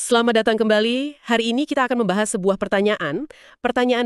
Selamat datang kembali. Hari ini kita akan membahas sebuah pertanyaan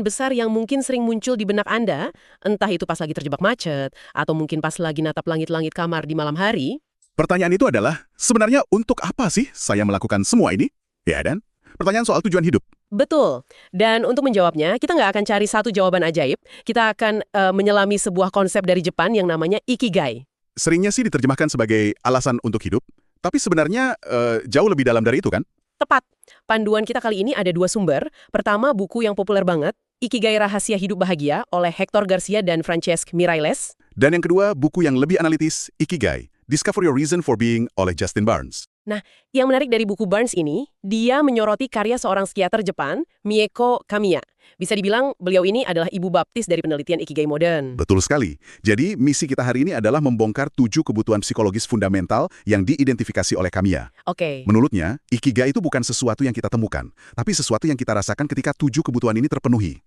besar yang mungkin sering muncul di benak Anda, entah itu pas lagi terjebak macet, atau mungkin pas lagi natap langit-langit kamar di malam hari. Pertanyaan itu adalah, sebenarnya untuk apa sih saya melakukan semua ini? Ya dan? Pertanyaan soal tujuan hidup. Betul. Dan untuk menjawabnya, kita nggak akan cari satu jawaban ajaib. Kita akan menyelami sebuah konsep dari Jepang yang namanya Ikigai. Seringnya sih diterjemahkan sebagai alasan untuk hidup, tapi sebenarnya jauh lebih dalam dari itu kan? Tepat. Panduan kita kali ini ada dua sumber. Pertama, buku yang populer banget, Ikigai Rahasia Hidup Bahagia oleh Hector Garcia dan Francesc Miralles. Dan yang kedua, buku yang lebih analitis, Ikigai, Discover Your Reason for Being oleh Justin Barnes. Nah, yang menarik dari buku Barnes ini, dia menyoroti karya seorang psikiater Jepang, Mieko Kamiya. Bisa dibilang beliau ini adalah ibu baptis dari penelitian Ikigai modern. Betul sekali. Jadi, misi kita hari ini adalah membongkar 7 kebutuhan psikologis fundamental yang diidentifikasi oleh Kamiya. Oke. Menurutnya, Ikigai itu bukan sesuatu yang kita temukan, tapi sesuatu yang kita rasakan ketika 7 kebutuhan ini terpenuhi.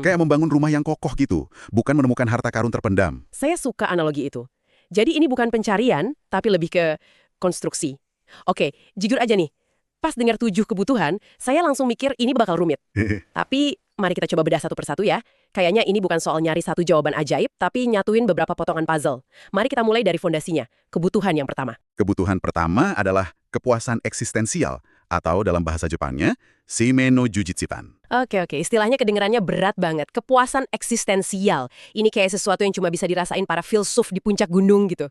Kayak membangun rumah yang kokoh gitu, bukan menemukan harta karun terpendam. Saya suka analogi itu. Jadi ini bukan pencarian, tapi lebih ke konstruksi. Oke, jujur aja nih, pas dengar 7 kebutuhan, saya langsung mikir ini bakal rumit. Tapi mari kita coba bedah satu persatu ya. Kayaknya ini bukan soal nyari satu jawaban ajaib, tapi nyatuin beberapa potongan puzzle. Mari kita mulai dari fondasinya, kebutuhan yang pertama. Kebutuhan pertama adalah kepuasan eksistensial, atau dalam bahasa Jepangnya, Seimei no Jujitsutan. Oke, istilahnya kedengerannya berat banget. Kepuasan eksistensial. Ini kayak sesuatu yang cuma bisa dirasain para filsuf di puncak gunung gitu.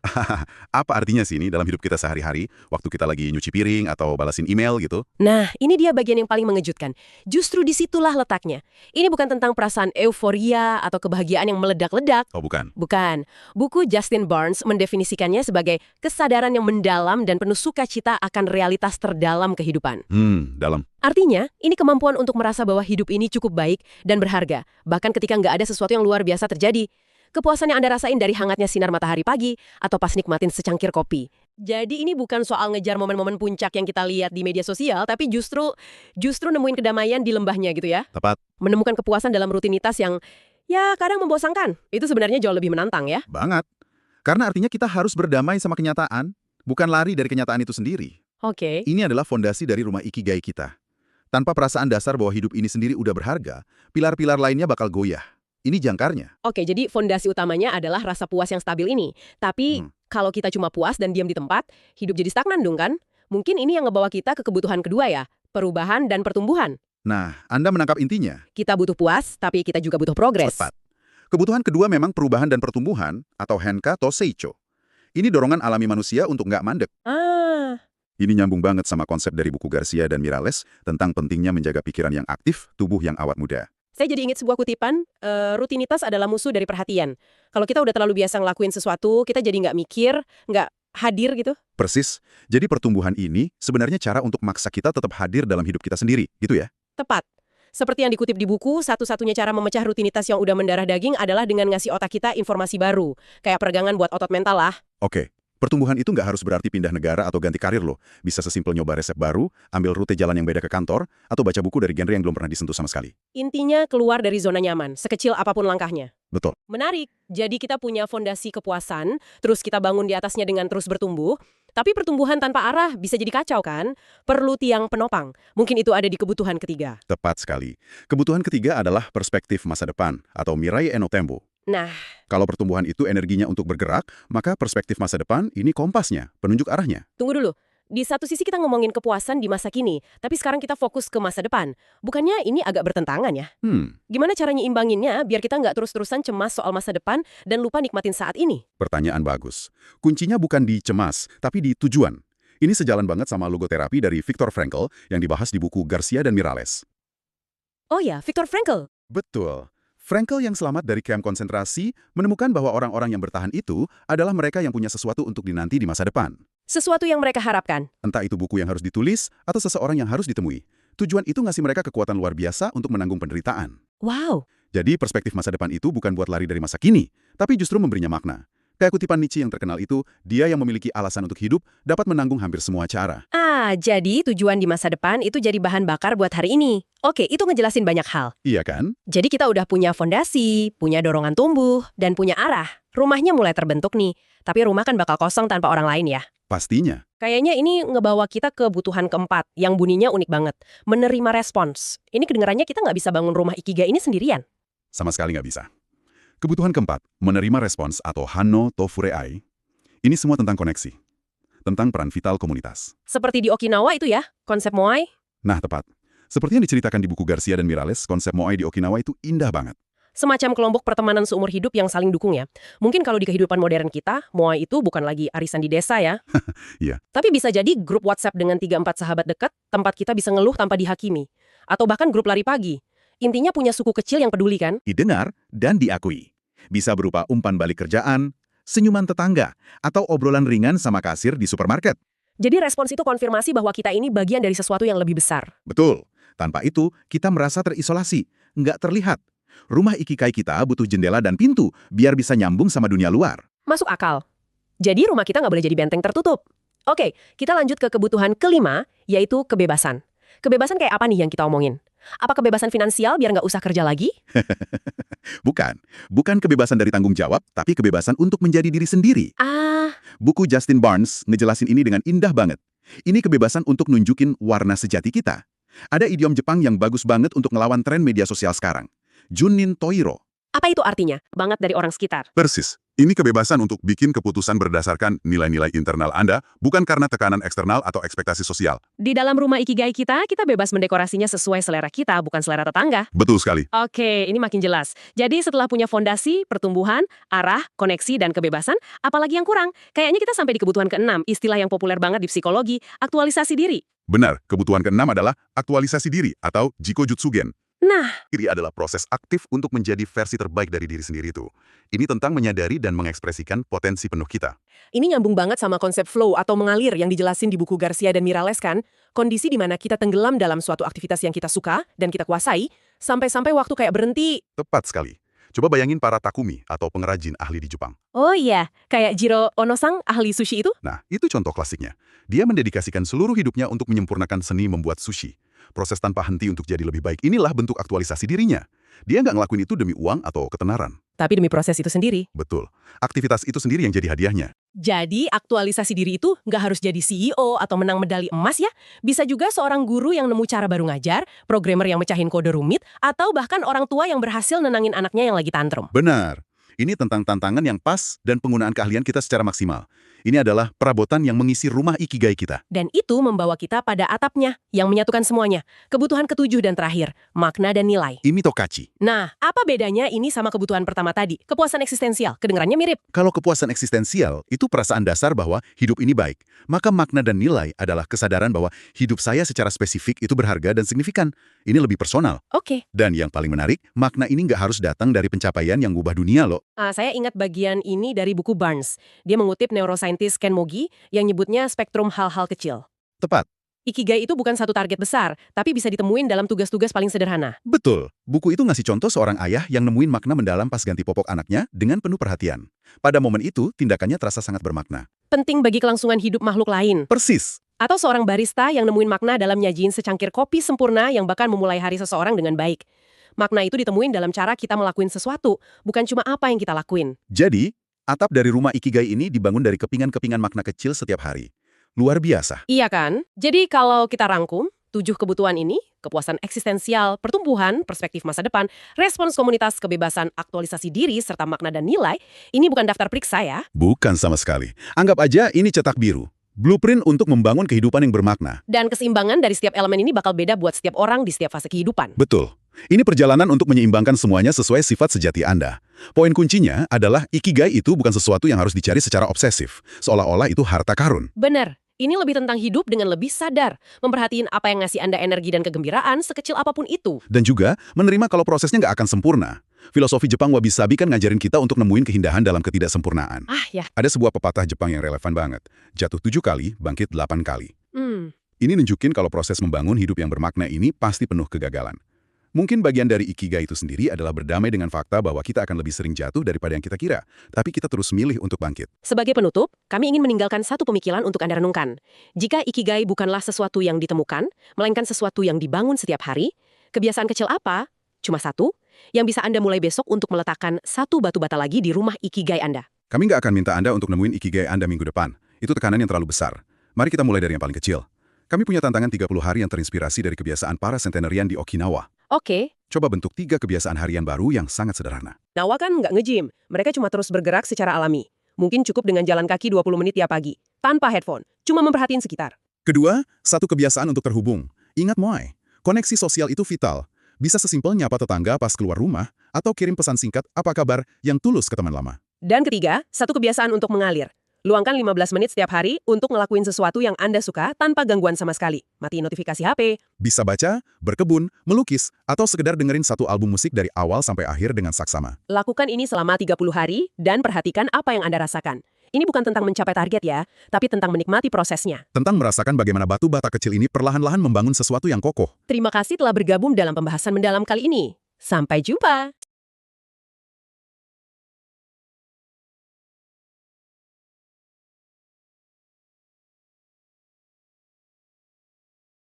Apa artinya sih ini dalam hidup kita sehari-hari, waktu kita lagi nyuci piring atau balasin email gitu? Nah, ini dia bagian yang paling mengejutkan. Justru disitulah letaknya. Ini bukan tentang perasaan euforia atau kebahagiaan yang meledak-ledak. Oh bukan? Bukan. Buku Justin Barnes mendefinisikannya sebagai kesadaran yang mendalam dan penuh sukacita akan realitas terdalam kehidupan. Dalam. Artinya, ini kemampuan untuk merasa bahwa hidup ini cukup baik dan berharga, bahkan ketika nggak ada sesuatu yang luar biasa terjadi. Kepuasan yang Anda rasain dari hangatnya sinar matahari pagi atau pas nikmatin secangkir kopi. Jadi ini bukan soal ngejar momen-momen puncak yang kita lihat di media sosial, tapi justru nemuin kedamaian di lembahnya gitu ya. Tepat. Menemukan kepuasan dalam rutinitas yang, ya kadang membosankan. Itu sebenarnya jauh lebih menantang ya. Banget. Karena artinya kita harus berdamai sama kenyataan, bukan lari dari kenyataan itu sendiri. Oke. Ini adalah fondasi dari rumah Ikigai kita. Tanpa perasaan dasar bahwa hidup ini sendiri udah berharga, pilar-pilar lainnya bakal goyah. Ini jangkarnya. Oke, jadi fondasi utamanya adalah rasa puas yang stabil ini. Tapi kalau kita cuma puas dan diam di tempat, hidup jadi stagnan dong kan? Mungkin ini yang ngebawa kita ke kebutuhan kedua ya, perubahan dan pertumbuhan. Nah, Anda menangkap intinya. Kita butuh puas, tapi kita juga butuh progres. Tepat. Kebutuhan kedua memang perubahan dan pertumbuhan, atau henka atau seicho. Ini dorongan alami manusia untuk nggak mandek. Ini nyambung banget sama konsep dari buku Garcia dan Miralles tentang pentingnya menjaga pikiran yang aktif, tubuh yang awet muda. Saya jadi ingat sebuah kutipan, rutinitas adalah musuh dari perhatian. Kalau kita udah terlalu biasa ngelakuin sesuatu, kita jadi nggak mikir, nggak hadir gitu. Persis. Jadi pertumbuhan ini sebenarnya cara untuk maksa kita tetap hadir dalam hidup kita sendiri, gitu ya? Tepat. Seperti yang dikutip di buku, satu-satunya cara memecah rutinitas yang udah mendarah daging adalah dengan ngasih otak kita informasi baru. Kayak peregangan buat otot mental lah. Oke. Pertumbuhan itu nggak harus berarti pindah negara atau ganti karir loh. Bisa sesimpel nyoba resep baru, ambil rute jalan yang beda ke kantor, atau baca buku dari genre yang belum pernah disentuh sama sekali. Intinya keluar dari zona nyaman, sekecil apapun langkahnya. Betul. Menarik. Jadi kita punya fondasi kepuasan, terus kita bangun di atasnya dengan terus bertumbuh. Tapi pertumbuhan tanpa arah bisa jadi kacau kan? Perlu tiang penopang. Mungkin itu ada di kebutuhan ketiga. Tepat sekali. Kebutuhan ketiga adalah perspektif masa depan, atau Mirai no Tempo. Nah, Kalau pertumbuhan itu energinya untuk bergerak, maka perspektif masa depan ini kompasnya, penunjuk arahnya. tunggu dulu. Di satu sisi kita ngomongin kepuasan di masa kini, tapi sekarang kita fokus ke masa depan. Bukannya ini agak bertentangan ya? Gimana caranya imbanginnya biar kita nggak terus-terusan cemas soal masa depan dan lupa nikmatin saat ini? Pertanyaan bagus. Kuncinya bukan di cemas, tapi di tujuan. Ini sejalan banget sama logoterapi dari Viktor Frankl yang dibahas di buku Garcia dan Miralles. Oh ya, Viktor Frankl. Betul. Frankl yang selamat dari kamp konsentrasi menemukan bahwa orang-orang yang bertahan itu adalah mereka yang punya sesuatu untuk dinanti di masa depan. Sesuatu yang mereka harapkan. Entah itu buku yang harus ditulis atau seseorang yang harus ditemui. Tujuan itu ngasih mereka kekuatan luar biasa untuk menanggung penderitaan. Wow. Jadi perspektif masa depan itu bukan buat lari dari masa kini, tapi justru memberinya makna. Kayak kutipan Nietzsche yang terkenal itu, dia yang memiliki alasan untuk hidup dapat menanggung hampir semua cara. Jadi tujuan di masa depan itu jadi bahan bakar buat hari ini. Oke, itu ngejelasin banyak hal. Iya kan? Jadi kita udah punya fondasi, punya dorongan tumbuh, dan punya arah. Rumahnya mulai terbentuk nih, tapi rumah kan bakal kosong tanpa orang lain ya. Pastinya. Kayaknya ini ngebawa kita ke kebutuhan keempat, yang bunyinya unik banget. Menerima respons. Ini kedengarannya kita nggak bisa bangun rumah Ikigai ini sendirian. Sama sekali nggak bisa. Kebutuhan keempat, menerima respons atau Hanno to Fureai. Ini semua tentang koneksi. Tentang peran vital komunitas. Seperti di Okinawa itu ya, konsep Moai. Nah, tepat. Seperti yang diceritakan di buku Garcia dan Miralles, konsep Moai di Okinawa itu indah banget. Semacam kelompok pertemanan seumur hidup yang saling dukung ya. Mungkin kalau di kehidupan modern kita, Moai itu bukan lagi arisan di desa ya. Iya. Tapi bisa jadi grup WhatsApp dengan 3-4 sahabat dekat, tempat kita bisa ngeluh tanpa dihakimi. Atau bahkan grup lari pagi. Intinya punya suku kecil yang peduli kan? Didengar dan diakui. Bisa berupa umpan balik kerjaan, senyuman tetangga, atau obrolan ringan sama kasir di supermarket. Jadi respons itu konfirmasi bahwa kita ini bagian dari sesuatu yang lebih besar. Betul. Tanpa itu, kita merasa terisolasi, nggak terlihat. Rumah Ikigai kita butuh jendela dan pintu biar bisa nyambung sama dunia luar. Masuk akal. Jadi rumah kita nggak boleh jadi benteng tertutup. Oke, kita lanjut ke kebutuhan kelima, yaitu kebebasan. Kebebasan kayak apa nih yang kita omongin? Apa kebebasan finansial biar nggak usah kerja lagi? Bukan kebebasan dari tanggung jawab, tapi kebebasan untuk menjadi diri sendiri. Buku Justin Barnes ngejelasin ini dengan indah banget. Ini kebebasan untuk nunjukin warna sejati kita. Ada idiom Jepang yang bagus banget untuk ngelawan tren media sosial sekarang. Junin Toiro. Apa itu artinya? Banget dari orang sekitar. Persis. Ini kebebasan untuk bikin keputusan berdasarkan nilai-nilai internal Anda, bukan karena tekanan eksternal atau ekspektasi sosial. Di dalam rumah Ikigai kita bebas mendekorasinya sesuai selera kita, bukan selera tetangga. Betul sekali. Oke, ini makin jelas. Jadi setelah punya fondasi, pertumbuhan, arah, koneksi, dan kebebasan, apalagi yang kurang? Kayaknya kita sampai di kebutuhan keenam, istilah yang populer banget di psikologi, aktualisasi diri. Benar, kebutuhan keenam adalah aktualisasi diri atau Jiko Jutsugen. Nah, Diri adalah proses aktif untuk menjadi versi terbaik dari diri sendiri itu. Ini tentang menyadari dan mengekspresikan potensi penuh kita. ini nyambung banget sama konsep flow atau mengalir yang dijelasin di buku Garcia dan Miralles kan? Kondisi di mana kita tenggelam dalam suatu aktivitas yang kita suka dan kita kuasai, sampai-sampai waktu kayak berhenti. Tepat sekali. Coba bayangin para takumi atau pengrajin ahli di Jepang. Oh iya, kayak Jiro Onosang, ahli sushi itu? Nah, itu contoh klasiknya. Dia mendedikasikan seluruh hidupnya untuk menyempurnakan seni membuat sushi. Proses tanpa henti untuk jadi lebih baik inilah bentuk aktualisasi dirinya. Dia nggak ngelakuin itu demi uang atau ketenaran. Tapi demi proses itu sendiri. Betul. Aktivitas itu sendiri yang jadi hadiahnya. Jadi, aktualisasi diri itu nggak harus jadi CEO atau menang medali emas ya. Bisa juga seorang guru yang nemu cara baru ngajar, programmer yang mecahin kode rumit, atau bahkan orang tua yang berhasil nenangin anaknya yang lagi tantrum. Benar. Ini tentang tantangan yang pas dan penggunaan keahlian kita secara maksimal. Ini adalah perabotan yang mengisi rumah Ikigai kita. Dan itu membawa kita pada atapnya, yang menyatukan semuanya. Kebutuhan ketujuh dan terakhir, makna dan nilai. Imi Tokachi. Nah, apa bedanya ini sama kebutuhan pertama tadi? Kepuasan eksistensial, kedengarannya mirip. Kalau kepuasan eksistensial itu perasaan dasar bahwa hidup ini baik, maka makna dan nilai adalah kesadaran bahwa hidup saya secara spesifik itu berharga dan signifikan. Ini lebih personal. Oke. Dan yang paling menarik, makna ini nggak harus datang dari pencapaian yang ngubah dunia loh. Saya ingat bagian ini dari buku Barnes. Dia mengutip neuroscientist Ken Mogi yang nyebutnya spektrum hal-hal kecil. Tepat. Ikigai itu bukan satu target besar, tapi bisa ditemuin dalam tugas-tugas paling sederhana. Betul. Buku itu ngasih contoh seorang ayah yang nemuin makna mendalam pas ganti popok anaknya dengan penuh perhatian. Pada momen itu, tindakannya terasa sangat bermakna. Penting bagi kelangsungan hidup makhluk lain. Persis. Atau seorang barista yang nemuin makna dalam nyajiin secangkir kopi sempurna yang bahkan memulai hari seseorang dengan baik. Makna itu ditemuin dalam cara kita melakuin sesuatu, bukan cuma apa yang kita lakuin. Jadi, atap dari rumah Ikigai ini dibangun dari kepingan-kepingan makna kecil setiap hari. Luar biasa. Iya kan? Jadi kalau kita rangkum, 7 kebutuhan ini, kepuasan eksistensial, pertumbuhan, perspektif masa depan, respons komunitas, kebebasan, aktualisasi diri, serta makna dan nilai, ini bukan daftar periksa ya. Bukan sama sekali. Anggap aja ini cetak biru. Blueprint untuk membangun kehidupan yang bermakna. Dan keseimbangan dari setiap elemen ini bakal beda buat setiap orang di setiap fase kehidupan. Betul. Ini perjalanan untuk menyeimbangkan semuanya sesuai sifat sejati Anda. Poin kuncinya adalah Ikigai itu bukan sesuatu yang harus dicari secara obsesif, seolah-olah itu harta karun. Bener. Ini lebih tentang hidup dengan lebih sadar, memperhatiin apa yang ngasih Anda energi dan kegembiraan sekecil apapun itu. Dan juga menerima kalau prosesnya nggak akan sempurna. Filosofi Jepang Wabi-Sabi kan ngajarin kita untuk nemuin keindahan dalam ketidaksempurnaan. Ya. Ada sebuah pepatah Jepang yang relevan banget. Jatuh 7 kali, bangkit 8 kali. Ini nunjukin kalau proses membangun hidup yang bermakna ini pasti penuh kegagalan. Mungkin bagian dari Ikigai itu sendiri adalah berdamai dengan fakta bahwa kita akan lebih sering jatuh daripada yang kita kira, tapi kita terus milih untuk bangkit. Sebagai penutup, kami ingin meninggalkan satu pemikiran untuk Anda renungkan. Jika Ikigai bukanlah sesuatu yang ditemukan, melainkan sesuatu yang dibangun setiap hari, kebiasaan kecil apa? Cuma satu, yang bisa Anda mulai besok untuk meletakkan satu batu bata lagi di rumah Ikigai Anda. Kami nggak akan minta Anda untuk nemuin Ikigai Anda minggu depan. Itu tekanan yang terlalu besar. Mari kita mulai dari yang paling kecil. Kami punya tantangan 30 hari yang terinspirasi dari kebiasaan para sentenarian di Okinawa. Oke, Coba bentuk 3 kebiasaan harian baru yang sangat sederhana. Nawa kan nggak nge-gym. Mereka cuma terus bergerak secara alami. Mungkin cukup dengan jalan kaki 20 menit tiap pagi. Tanpa headphone. Cuma memperhatiin sekitar. Kedua, satu kebiasaan untuk terhubung. Ingat Moai, koneksi sosial itu vital. Bisa sesimpel nyapa tetangga pas keluar rumah, atau kirim pesan singkat apa kabar yang tulus ke teman lama. Dan ketiga, satu kebiasaan untuk mengalir. Luangkan 15 menit setiap hari untuk ngelakuin sesuatu yang Anda suka tanpa gangguan sama sekali. Matiin notifikasi HP. Bisa baca, berkebun, melukis, atau sekedar dengerin satu album musik dari awal sampai akhir dengan saksama. Lakukan ini selama 30 hari dan perhatikan apa yang Anda rasakan. Ini bukan tentang mencapai target ya, tapi tentang menikmati prosesnya. Tentang merasakan bagaimana batu bata kecil ini perlahan-lahan membangun sesuatu yang kokoh. Terima kasih telah bergabung dalam pembahasan mendalam kali ini. Sampai jumpa!